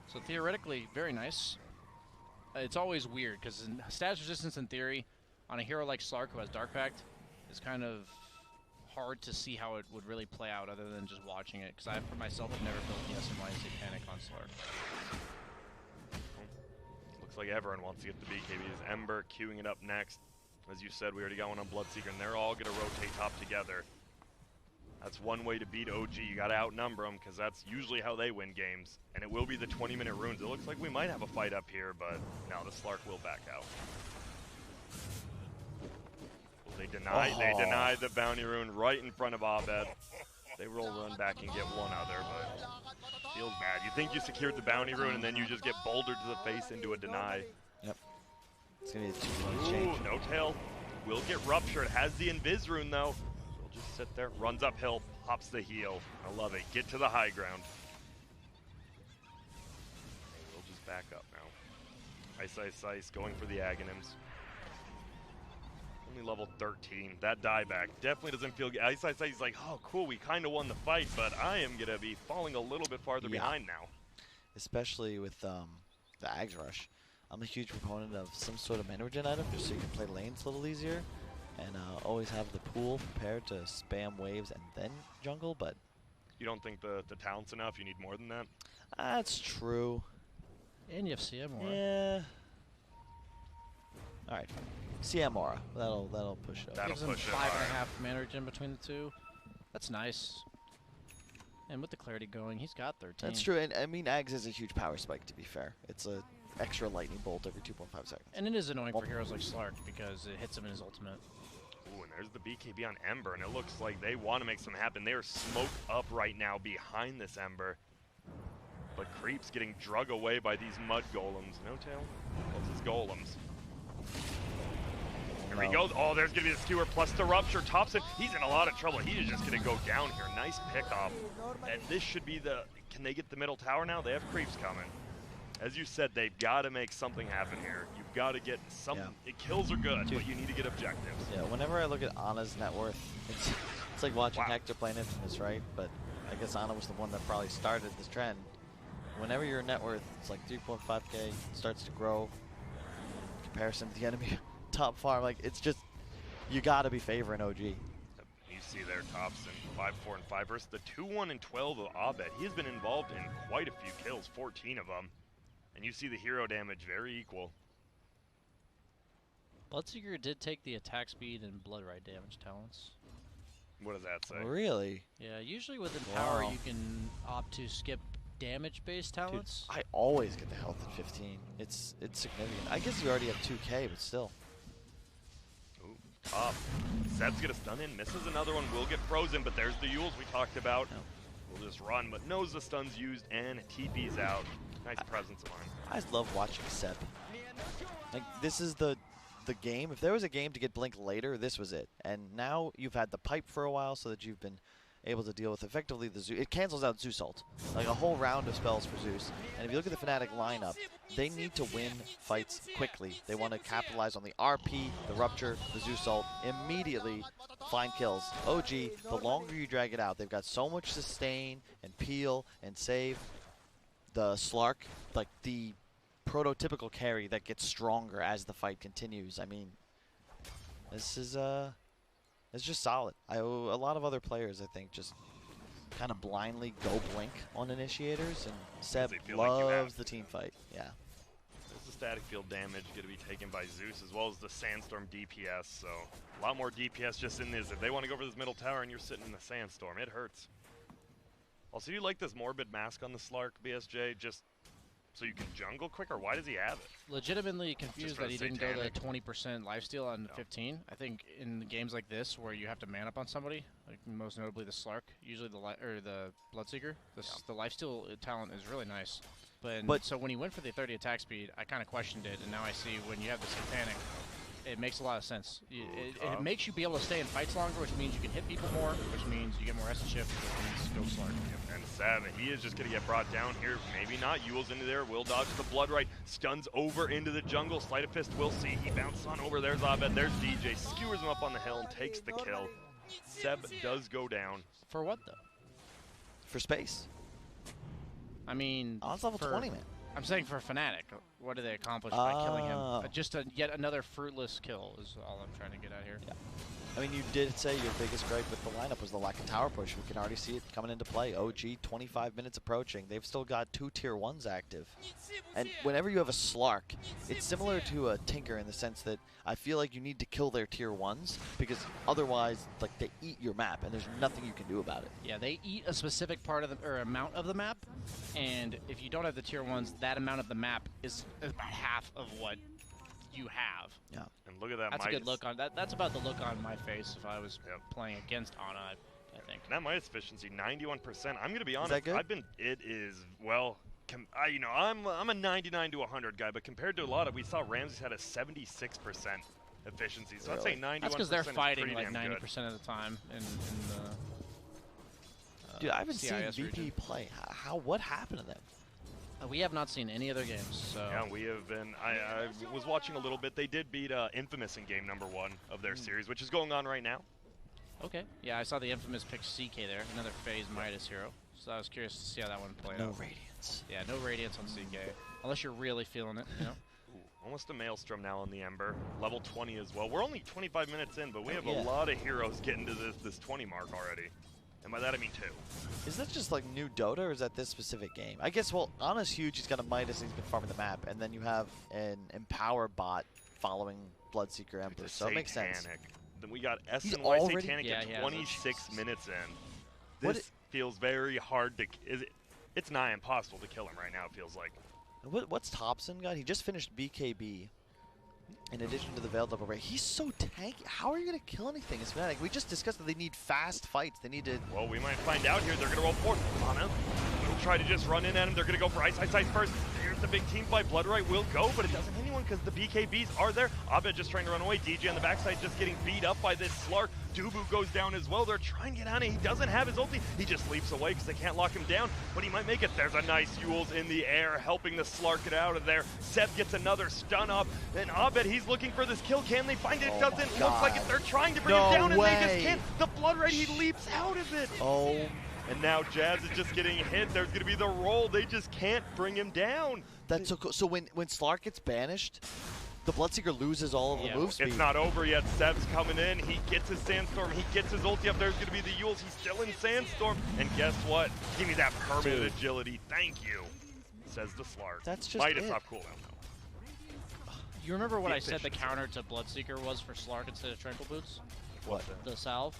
[SPEAKER 2] So theoretically, very nice. It's always weird, because status resistance in theory, on a hero like Slark who has Dark Pact, is kind of hard to see how it would really play out other than just watching it, because I, for myself, have never built the SNY Satanic on Slark.
[SPEAKER 3] Looks like everyone wants to get the BKBs. Ember queuing it up next. As you said, we already got one on Bloodseeker, and they're all going to rotate top together. That's one way to beat OG. You got to outnumber them, because that's usually how they win games. And it will be the 20-minute runes. It looks like we might have a fight up here, but no, the Slark will back out. They deny the bounty rune right in front of Abed. They will run back and get one other, but feels bad. You think you secured the bounty rune, and then you just get bouldered to the face into a deny.
[SPEAKER 1] Yep. It's going to be a 2-1 change.
[SPEAKER 3] No Tail will get ruptured. Has the Invis rune, though. Just sit there, runs uphill, pops the heal. I love it. Get to the high ground. back up now. Ice going for the Aghanims. Only level 13. That dieback definitely doesn't feel good. Ice he's like, oh cool, we kind of won the fight, but I am going to be falling a little bit farther behind now.
[SPEAKER 1] Especially with the Ags Rush. I'm a huge proponent of some sort of mana regen item just so you can play lanes a little easier. And always have the pool prepared to spam waves and then jungle, but...
[SPEAKER 3] You don't think the talent's enough? You need more than that?
[SPEAKER 1] That's true.
[SPEAKER 2] And you have CM Aura.
[SPEAKER 1] Yeah. Alright. CM Aura. That'll push it up.
[SPEAKER 2] Gives him 5.5 mana regen between the two. That's nice. And with the clarity going, he's got 13.
[SPEAKER 1] That's true, and I mean, Ags is a huge power spike, to be fair. It's a extra lightning bolt every 2.5 seconds.
[SPEAKER 2] And it is annoying for heroes like Slark because it hits him in his ultimate.
[SPEAKER 3] Ooh, and there's the BKB on Ember, and it looks like they want to make something happen. They are smoked up right now behind this Ember. But Creep's getting drug away by these mud golems. No tail? What's his golems? Here we go. Oh, there's going to be the skewer plus the rupture. Thompson, he's in a lot of trouble. He is just going to go down here. Nice pickoff. And this should be the... Can they get the middle tower now? They have creeps coming. As you said, they've got to make something happen here. You've got to get some... Yeah. Kills are good, but you need to get objectives.
[SPEAKER 1] Yeah, whenever I look at Ana's net worth, it's like watching Hector playing Infamous, right? But I guess Ana was the one that probably started this trend. Whenever your net worth, it's like 3.5k, starts to grow in comparison to the enemy top farm, like it's just, you gotta be favoring OG.
[SPEAKER 3] You see there Thompson, 5-4 and 5 versus the 2-1 and 12 of Abed. He has been involved in quite a few kills, 14 of them. And you see the hero damage very equal.
[SPEAKER 2] Bloodseeker did take the attack speed and blood right damage talents.
[SPEAKER 3] What does that say?
[SPEAKER 1] Really?
[SPEAKER 2] Yeah, usually with Empower you can opt to skip damage-based talents.
[SPEAKER 1] Dude, I always get the health at 15. It's significant. I guess you already have 2k, but still.
[SPEAKER 3] Ooh, top. Seb's gonna stun in, misses another one, will get frozen, but there's the Yules we talked about. No. We'll just run, but knows the stun's used and TP's out. Nice presence of mind.
[SPEAKER 1] I just love watching Seb. Like, this is the game. If there was a game to get Blink later, this was it. And now you've had the pipe for a while so that you've been able to deal with effectively the Zeus. It cancels out Zeus ult. Like a whole round of spells for Zeus. And if you look at the Fnatic lineup, they need to win fights quickly. They want to capitalize on the RP, the Rupture, the Zeus ult, immediately find kills. OG, the longer you drag it out, they've got so much sustain and peel and save. The Slark, like the prototypical carry that gets stronger as the fight continues. I mean, this is it's just solid. A lot of other players, I think, just kind of blindly go Blink on initiators, and Seb loves the team fight. Yeah.
[SPEAKER 3] There's the static field damage going to be taken by Zeus, as well as the Sandstorm DPS, so a lot more DPS just in this. If they want to go for this middle tower and you're sitting in the Sandstorm, it hurts. Also, do you like this Morbid Mask on the Slark, BSJ, just so you can jungle quicker? Why does he have it?
[SPEAKER 2] Legitimately confused that he didn't go to 20% lifesteal on 15. I think in games like this where you have to man up on somebody, like most notably the Slark, usually the Bloodseeker, the lifesteal talent is really nice. But so when he went for the 30 attack speed, I kind of questioned it, and now I see when you have the Satanic, it makes a lot of sense. It makes you be able to stay in fights longer, which means you can hit people more, which means you get more essence shift, which means go Slark.
[SPEAKER 3] And Sav, he is just going to get brought down here. Maybe not. Yule's into there. Will dodge the blood right. Stuns over into the jungle. Sleight of Fist, we'll see. He bounced on over. There's Abed. There's DJ. Skewers him up on the hill and takes the kill. Seb does go down.
[SPEAKER 2] For what, though?
[SPEAKER 1] For space.
[SPEAKER 2] I mean...
[SPEAKER 1] Oh, it's level 20, man.
[SPEAKER 2] I'm saying for Fnatic, what do they accomplish by killing him? Just yet another fruitless kill is all I'm trying to get at here.
[SPEAKER 1] Yeah. I mean, you did say your biggest gripe with the lineup was the lack of tower push. We can already see it coming into play. OG, 25 minutes approaching. They've still got 2 tier 1s active. And whenever you have a Slark, it's similar to a Tinker in the sense that I feel like you need to kill their tier 1s because otherwise, like, they eat your map and there's nothing you can do about it.
[SPEAKER 2] Yeah, they eat a specific part of the, or amount of the map, and if you don't have the tier 1s, that amount of the map is about half of what you have.
[SPEAKER 1] Yeah.
[SPEAKER 3] And look at that.
[SPEAKER 2] That's a good look on that. That's about the look on my face if I was playing against Ana, I think.
[SPEAKER 3] And that Midas efficiency, 91%. I'm going to be honest.
[SPEAKER 1] Is that good?
[SPEAKER 3] It is, well, you know, I'm a 99 to 100 guy, but compared to a lot of, we saw Ramses had a 76% efficiency. So I'd say 91%.
[SPEAKER 2] That's because they're fighting like
[SPEAKER 3] 90%
[SPEAKER 2] of the time in the
[SPEAKER 1] Dude, I haven't
[SPEAKER 2] CIS
[SPEAKER 1] seen VP
[SPEAKER 2] region.
[SPEAKER 1] play. What happened to them?
[SPEAKER 2] We have not seen any other games, so...
[SPEAKER 3] Yeah, we have been... I was watching a little bit. They did beat Infamous in game #1 of their series, which is going on right now.
[SPEAKER 2] Okay. Yeah, I saw the Infamous pick CK there, another phase Midas hero. So I was curious to see how that one played out.
[SPEAKER 1] No Radiance.
[SPEAKER 2] Yeah, no Radiance on CK. Unless you're really feeling it, you know?
[SPEAKER 3] Ooh, almost a Maelstrom now on the Ember. Level 20 as well. We're only 25 minutes in, but we have a lot of heroes getting to this 20 mark already. And by that I mean 2.
[SPEAKER 1] Is that just like new Dota, or is that this specific game? I guess, well, Ana's huge, he's got a Midas, and he's been farming the map, and then you have an Empower bot following Bloodseeker Emperor, so it makes sense.
[SPEAKER 3] Then we got
[SPEAKER 1] He's
[SPEAKER 3] SNY
[SPEAKER 1] already-
[SPEAKER 3] Satanic
[SPEAKER 2] Yeah,
[SPEAKER 3] at 26 minutes in.
[SPEAKER 1] What
[SPEAKER 3] This feels very hard to... It's nigh impossible to kill him right now, it feels like.
[SPEAKER 1] What's Thompson got? He just finished BKB. In addition to the Veiled Double Ray, he's so tanky. How are you going to kill anything as Fnatic? We just discussed that they need fast fights. They need to...
[SPEAKER 3] Well, we might find out here. They're going to roll forth. Ana will try to just run in at him. They're going to go for Ice first. Here's the big team fight. Bloodright will go, but it doesn't hit anyone because the BKBs are there. Abed just trying to run away. DJ on the backside just getting beat up by this Slark. Dubu goes down as well. They're trying to get Ana. He doesn't have his ulti. He just leaps away because they can't lock him down, but he might make it. There's a nice Yules in the air helping the Slark get out of there. Seb gets another stun up, and Abed, he's looking for this kill. Can they find it? It doesn't look like it. They're trying to bring him down, and they just can't. The Bloodright, he leaps out of it.
[SPEAKER 1] Oh.
[SPEAKER 3] And now Jazz is just getting hit. There's going to be the roll. They just can't bring him down.
[SPEAKER 1] That's so cool. So when Slark gets banished, the Bloodseeker loses all of the move speed.
[SPEAKER 3] It's not over yet. Seb's coming in. He gets his Sandstorm. He gets his ulti up. There's going to be the Yules. He's still in Sandstorm. And guess what? Give me that permanent agility. Thank you, says the Slark.
[SPEAKER 1] That's just
[SPEAKER 3] Might
[SPEAKER 1] it.
[SPEAKER 3] have stopped cooldown, though.
[SPEAKER 2] You remember what I said the counter to Bloodseeker was for Slark instead of Tranquil Boots?
[SPEAKER 1] What?
[SPEAKER 2] The salve.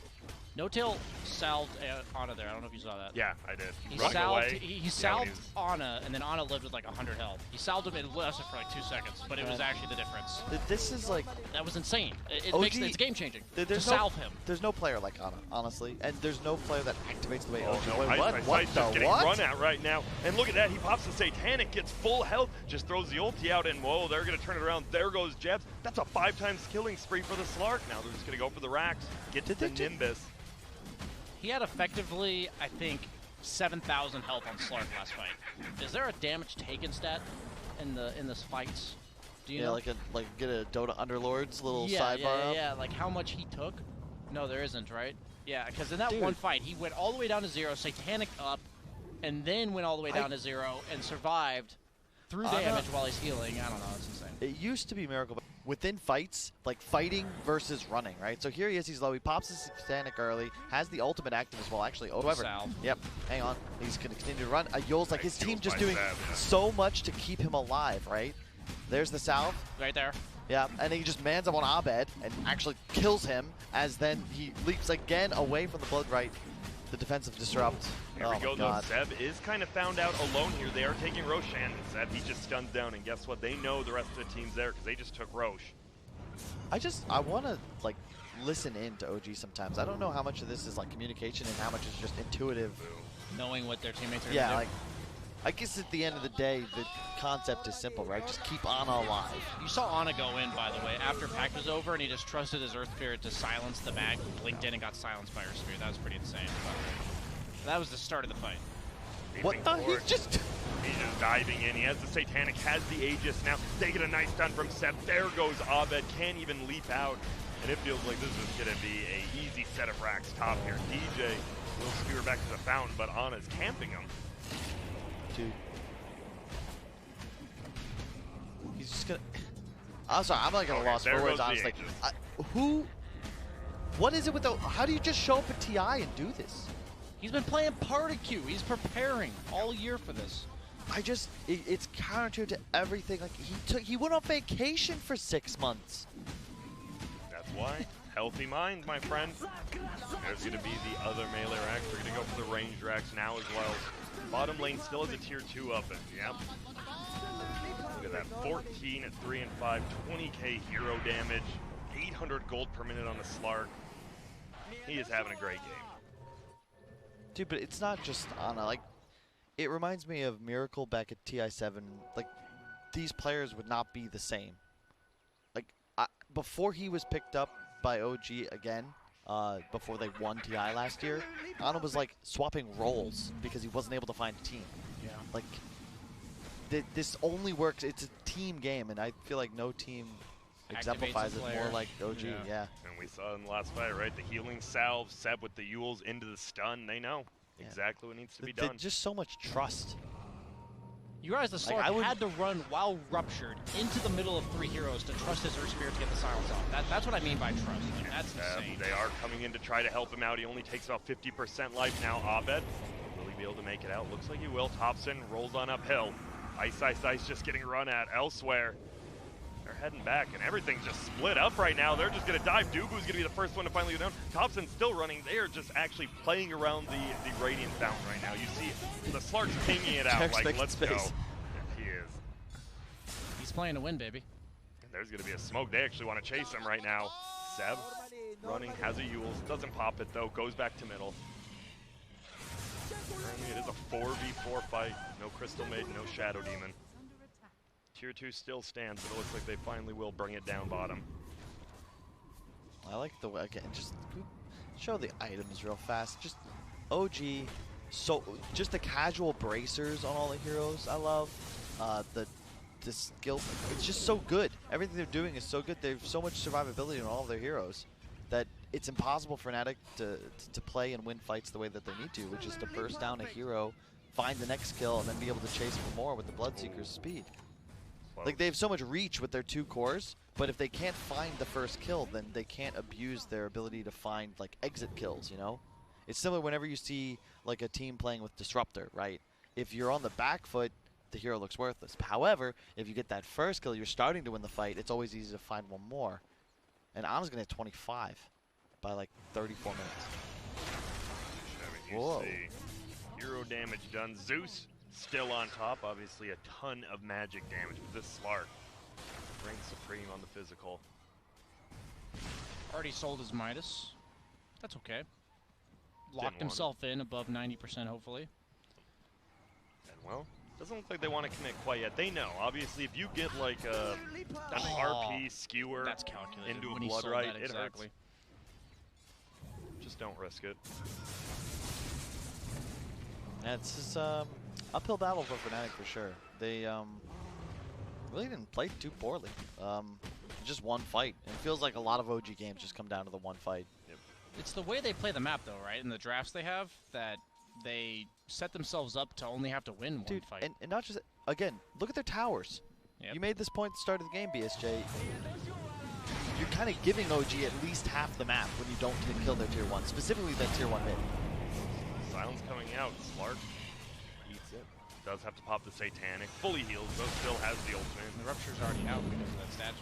[SPEAKER 2] No Tail salved Ana there. I don't know if you saw that.
[SPEAKER 3] Yeah, I did.
[SPEAKER 2] He
[SPEAKER 3] Running
[SPEAKER 2] salved,
[SPEAKER 3] away.
[SPEAKER 2] he salved Ana, and then Ana lived with like 100 health. He salved him and it lasted for like 2 seconds, but it was actually the difference.
[SPEAKER 1] This is like...
[SPEAKER 2] That was insane. It's game changing to
[SPEAKER 1] There's
[SPEAKER 2] salve him.
[SPEAKER 1] There's no player like Ana, honestly, and there's no player that activates the way
[SPEAKER 3] Oh,
[SPEAKER 1] OG.
[SPEAKER 3] no,
[SPEAKER 1] Wait,
[SPEAKER 3] Ice just getting run at right now. And look at that. He pops the Satanic, gets full health, just throws the ulti out, and whoa, they're going to turn it around. There goes Jabs. That's a 5-times killing spree for the Slark. Now they're just going to go for the racks, get to the Nimbus.
[SPEAKER 2] He had effectively, I think, 7,000 health on Slark last fight. Is there a damage taken stat in this fights? Do you know?
[SPEAKER 1] like get a Dota Underlords little sidebar up?
[SPEAKER 2] Yeah, like how much he took? No, there isn't, right? Yeah, because in that one fight, he went all the way down to 0, Satanic up, and then went all the way down to 0 and survived through damage while he's healing. I don't know, it's insane.
[SPEAKER 1] It used to be Miracle, but within fights, like fighting versus running, right? So here he is, he's low, he pops his Satanic early, has the ultimate active as well, actually. Oh, however, yep, hang on, he's going to continue to run. Yule's like his team just doing so much to keep him alive, right? There's the salve.
[SPEAKER 2] Right there.
[SPEAKER 1] Yeah, and he just mans up on Abed and actually kills him as then he leaps again away from the Bloodright. The defensive disrupt.
[SPEAKER 3] Here we go, though. Seb is kind of found out alone here. They are taking Roshan. Seb, he just stuns down, and guess what? They know the rest of the team's there because they just took Rosh.
[SPEAKER 1] I want to, like, listen in to OG sometimes. I don't know how much of this is, like, communication and how much is just intuitive.
[SPEAKER 2] Knowing what their teammates are going to do.
[SPEAKER 1] Yeah, like, I guess at the end of the day, the concept is simple, right? Just keep Ana alive.
[SPEAKER 2] You saw Ana go in, by the way, after Pact was over, and he just trusted his Earth Spirit to silence the mag, blinked in and got silenced by Earth Spirit. That was pretty insane. But that was the start of the fight.
[SPEAKER 1] What the? He's just
[SPEAKER 3] diving in. He has the Satanic, has the Aegis now. They get a nice stun from Seb. There goes Abed. Can't even leap out. And it feels like this is going to be an easy set of racks top here. DJ will spear back to the fountain, but Ana's camping him.
[SPEAKER 1] Dude. He's just gonna... I'm sorry, I'm not gonna lost for words, honestly. What is it with the... How do you just show up at TI and do this?
[SPEAKER 2] He's been playing Party Q. He's preparing all year for this.
[SPEAKER 1] It's counter to everything. Like, he went on vacation for 6 months.
[SPEAKER 3] That's why. Healthy mind, my friend. There's going to be the other melee racks. We're going to go for the ranged racks now as well. Bottom lane still has a tier 2 up, and yep. Look at that, 14 at 3 and 5, 20k hero damage, 800 gold per minute on the Slark. He is having a great game.
[SPEAKER 1] Dude, but it's not just Ana. Like, it reminds me of Miracle back at TI7. Like, these players would not be the same. Like, before he was picked up by OG again, before they won TI last year, Ana was like swapping roles because he wasn't able to find a team.
[SPEAKER 2] Yeah.
[SPEAKER 1] Like, this only works. It's a team game, and I feel like no team exemplifies it more like OG. Yeah.
[SPEAKER 3] And we saw in the last fight, right? The healing salve, Seb with the Yules into the stun. They know exactly what needs to be done.
[SPEAKER 1] Just so much trust.
[SPEAKER 2] You realize the Slark had to run while ruptured into the middle of 3 heroes to trust his Earth Spirit to get the silence off. That's what I mean by trust. Like, that's insane.
[SPEAKER 3] They are coming in to try to help him out. He only takes about 50% life now. Abed will he be able to make it out? Looks like he will. Thompson rolls on uphill. Ice just getting run at elsewhere. They're heading back, and everything's just split up right now. They're just going to dive. Dubu's going to be the first one to finally go down. Thompson's still running. They are just actually playing around the Radiant Fountain right now. You see the Slark's pinging it out like, let's go. Yeah, he is.
[SPEAKER 2] He's playing to win, baby.
[SPEAKER 3] And there's going to be a smoke. They actually want to chase him right now. Seb running, has a Yules. Doesn't pop it, though. Goes back to middle. Currently, it is a 4v4 fight. No Crystal Maiden, no Shadow Demon. Tier 2 still stands, but it looks like they finally will bring it down bottom.
[SPEAKER 1] I like the way, again, just show the items real fast. Just OG, so just the casual bracers on all the heroes, I love. The skill, it's just so good. Everything they're doing is so good. They have so much survivability in all of their heroes that it's impossible for fnatic to play and win fights the way that they need to, which is to burst down a hero, find the next kill, and then be able to chase for more with the Bloodseeker's speed. Like, they have so much reach with their 2 cores, but if they can't find the first kill, then they can't abuse their ability to find, like, exit kills, you know? It's similar whenever you see, like, a team playing with Disruptor, right? If you're on the back foot, the hero looks worthless. However, if you get that first kill, you're starting to win the fight, it's always easy to find one more. And Ana's going to hit 25 by, like, 34 minutes.
[SPEAKER 3] Whoa. Hero damage done. Zeus still on top, obviously a ton of magic damage, but this Slark reigns supreme on the physical.
[SPEAKER 2] Already sold his Midas. That's okay. Locked himself in above 90%, hopefully.
[SPEAKER 3] And well, doesn't look like they want to commit quite yet. They know, obviously, if you get like an RP skewer into a blood right, it hurts. Just don't risk it.
[SPEAKER 1] Yeah, it's just uphill battle for fnatic for sure. They really didn't play too poorly. Just one fight. It feels like a lot of OG games just come down to the one fight.
[SPEAKER 3] Yep.
[SPEAKER 2] It's the way they play the map, though, right? In the drafts they have, that they set themselves up to only have to win one fight.
[SPEAKER 1] And not just, again, look at their towers.
[SPEAKER 2] Yep.
[SPEAKER 1] You made this point at the start of the game, BSJ. You're kind of giving OG at least half the map when you don't kill their tier 1, specifically that tier 1 mid.
[SPEAKER 3] Silence coming out. Slark eats it. Does have to pop the Satanic. Fully heals, though still has the ultimate.
[SPEAKER 2] The Rupture's already out because of that statue.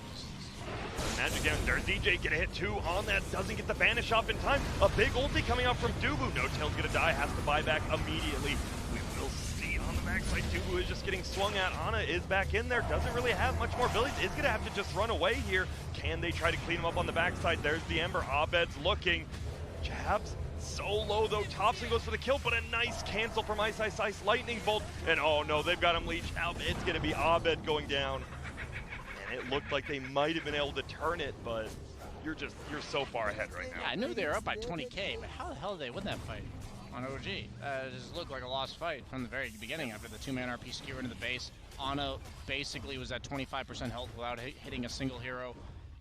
[SPEAKER 3] Magic down. There's DJ. Get a hit 2 on that. Doesn't get the banish off in time. A big ulti coming out from Dubu. No Tail's gonna die. Has to buy back immediately. We will see on the backside. Dubu is just getting swung at. Ana is back in there. Doesn't really have much more abilities. Is gonna have to just run away here. Can they try to clean him up on the backside? There's the Ember. Abed's looking. Jabs. So low though, Thompson goes for the kill, but a nice cancel from Ice Lightning Bolt. And oh no, they've got him leech out. It's gonna be Abed going down. And it looked like they might have been able to turn it, but you're so far ahead right now.
[SPEAKER 2] Yeah, I knew they were up by 20k, but how the hell did they win that fight on OG? It just looked like a lost fight from the very beginning after the 2-man RP skewer into the base. Ana basically was at 25% health without hitting a single hero.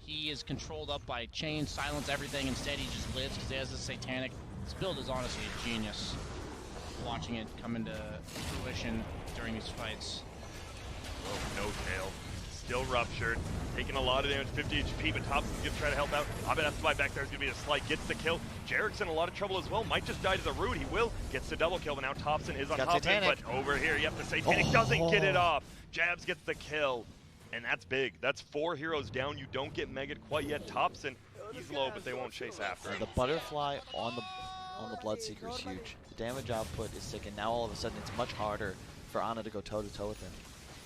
[SPEAKER 2] He is controlled up by chain, silence, everything. Instead, he just lives because he has this Satanic. This build is honestly a genius. Watching it come into fruition during these fights.
[SPEAKER 3] Oh, no tail. Still ruptured. Taking a lot of damage, 50 HP, but Thompson's going to try to help out. Abed has to buy back. There's going to be a slight. Gets the kill. Jarrek's in a lot of trouble as well. Might just die to the root. He will. Gets the double kill, but now Thompson is on top of him. But over here, yep, the Satanic doesn't get it off. Jabs gets the kill. And that's big. That's 4 heroes down. You don't get Megged quite yet. Thompson, he's low, but they won't chase after him.
[SPEAKER 1] The butterfly on the Bloodseeker is huge. The damage output is sick, and now all of a sudden it's much harder for Ana to go toe-to-toe with him.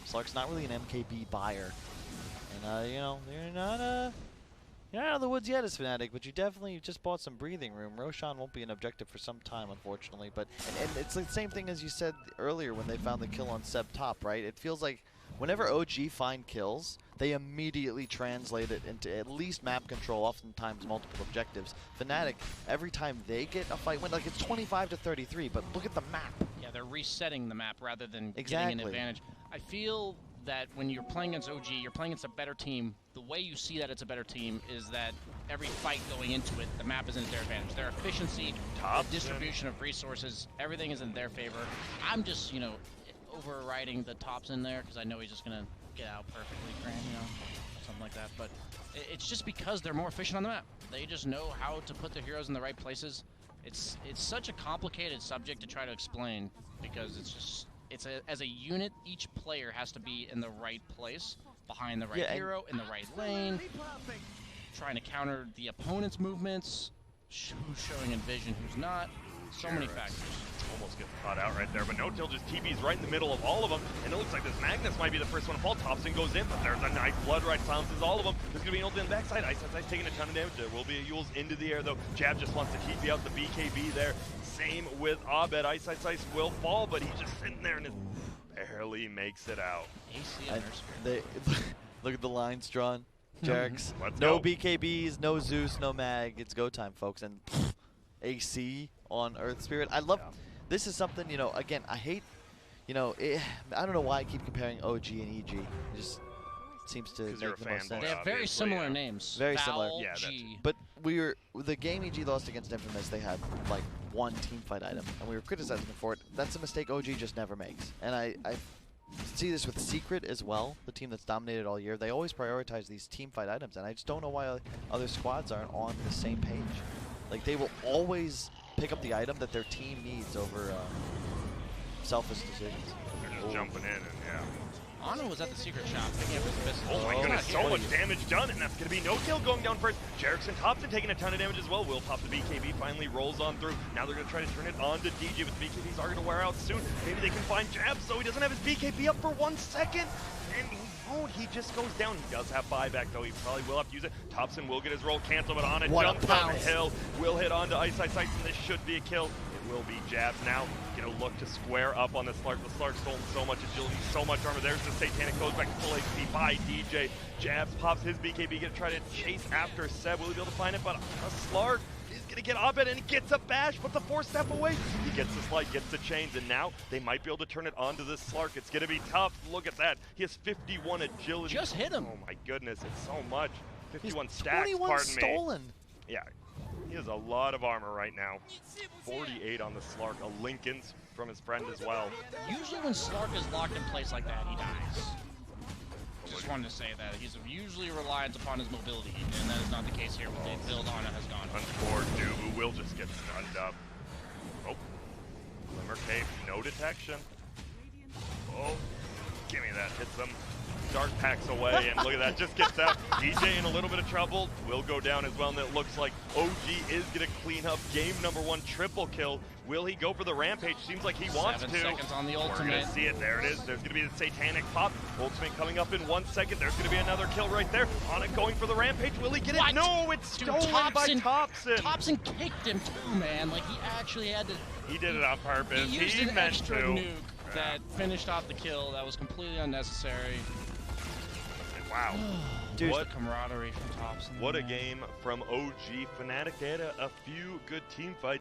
[SPEAKER 1] Slark's not really an MKB buyer. And, you know, you're not out of the woods yet as fnatic, but you definitely just bought some breathing room. Roshan won't be an objective for some time, unfortunately. But and it's like the same thing as you said earlier when they found the kill on Seb top, right? It feels like whenever OG find kills, they immediately translate it into at least map control, oftentimes multiple objectives. fnatic, every time they get a fight win, like it's 25 to 33, but look at the map.
[SPEAKER 2] Yeah, they're resetting the map rather than
[SPEAKER 1] Exactly.
[SPEAKER 2] getting an advantage. I feel that when you're playing against OG, you're playing against a better team. The way you see that it's a better team is that every fight going into it, the map is in their advantage. Their efficiency, the distribution of resources, everything is in their favor. I'm just, you know, overriding the tops in there because I know he's just going to get out perfectly, you know, something like that. But it's just because they're more efficient on the map. They just know how to put their heroes in the right places. It's such a complicated subject to try to explain because it's just, as a unit, each player has to be in the right place, behind the right hero, in the right lane, trying to counter the opponent's movements, who's showing in vision, who's not. So many factors.
[SPEAKER 3] Almost gets caught out right there, but No-Till just TB's right in the middle of all of them, and it looks like this Magnus might be the first one to fall. Thompson goes in, but there's a nice Blood Right, silences all of them. There's going to be an ult in the backside. Ice taking a ton of damage. There will be a Yule's into the air, though. Jab just wants to TB out the BKB there. Same with Abed. Ice will fall, but he's just sitting there and barely makes it out.
[SPEAKER 1] Look at the lines drawn. Jerks. No BKBs, no Zeus, no Mag. It's go time, folks. And AC on Earth Spirit. I love this is something, you know, again, I hate, you know, I don't know why I keep comparing OG and EG. It just seems to make the most sense.
[SPEAKER 2] They have very similar names.
[SPEAKER 1] Very similar.
[SPEAKER 2] Yeah,
[SPEAKER 1] but the game EG lost against Infamous, they had like one team fight item, and we were criticizing them for it. That's a mistake OG just never makes. And I see this with Secret as well, the team that's dominated all year. They always prioritize these team fight items, and I just don't know why other squads aren't on the same page. Like, they will always pick up the item that their team needs over selfish decisions.
[SPEAKER 3] They're just jumping in, and
[SPEAKER 2] Ana was at the Secret shop picking up his business.
[SPEAKER 3] Oh my goodness, so much damage done, and that's going to be No-Till going down first. Jerix and Thompson taking a ton of damage as well. Will pop the BKB, finally rolls on through. Now they're going to try to turn it on to DJ, but the BKBs are going to wear out soon. Maybe they can find Jab, so he doesn't have his BKB up for 1 second. And he won't, he just goes down. He does have buyback, though. He probably will have to use it. Thompson will get his roll canceled, but Ana jumps down the hill. Will hit onto Ice, and this should be a kill. It will be Jabs now. Gonna look to square up on the Slark. The Slark stolen so much agility, so much armor. There's the Satanic, goes back to full HP by DJ. Jabs pops his BKB, gonna try to chase after Seb. Will he be able to find it? But a Slark is gonna get Abed, and he gets a bash, but the 4-step away. He gets the slide, gets the chains, and now they might be able to turn it onto this Slark. It's gonna be tough. Look at that. He has 51 agility.
[SPEAKER 2] Just hit him.
[SPEAKER 3] Oh my goodness, it's so much. 51 stacks,
[SPEAKER 1] 21
[SPEAKER 3] pardon
[SPEAKER 1] stolen.
[SPEAKER 3] me. Yeah. He has a lot of armor right now. 48 on the Slark, a Lincoln's from his friend as well.
[SPEAKER 2] Usually when Slark is locked in place like that, he dies. Just wanted to say that. He's usually reliant upon his mobility, and that is not the case here with the build Ana has gone.
[SPEAKER 3] Poor Dubu will just get stunned up. Oh. Glimmer Cape, no detection. Oh. Give me that, hits him. Dark packs away, and look at that, just gets out. DJ in a little bit of trouble, will go down as well, and it looks like OG is going to clean up game #1 triple kill. Will he go for the rampage? Seems like he wants to.
[SPEAKER 2] 7 seconds on the ultimate.
[SPEAKER 3] We're going to see it, there it is. There's going to be the Satanic pop. Ultimate coming up in 1 second. There's going to be another kill right there. Ana going for the rampage, will he get it? No, it's stolen by Thompson.
[SPEAKER 2] Thompson kicked him too, man. Like, he actually had to.
[SPEAKER 3] He did it on purpose.
[SPEAKER 2] He used an
[SPEAKER 3] meant
[SPEAKER 2] extra
[SPEAKER 3] to.
[SPEAKER 2] nuke that finished off the kill. That was completely unnecessary.
[SPEAKER 3] Wow.
[SPEAKER 2] Dude, what camaraderie from Thompson.
[SPEAKER 3] What a game from OG. Fnatic. They had a few good team fights.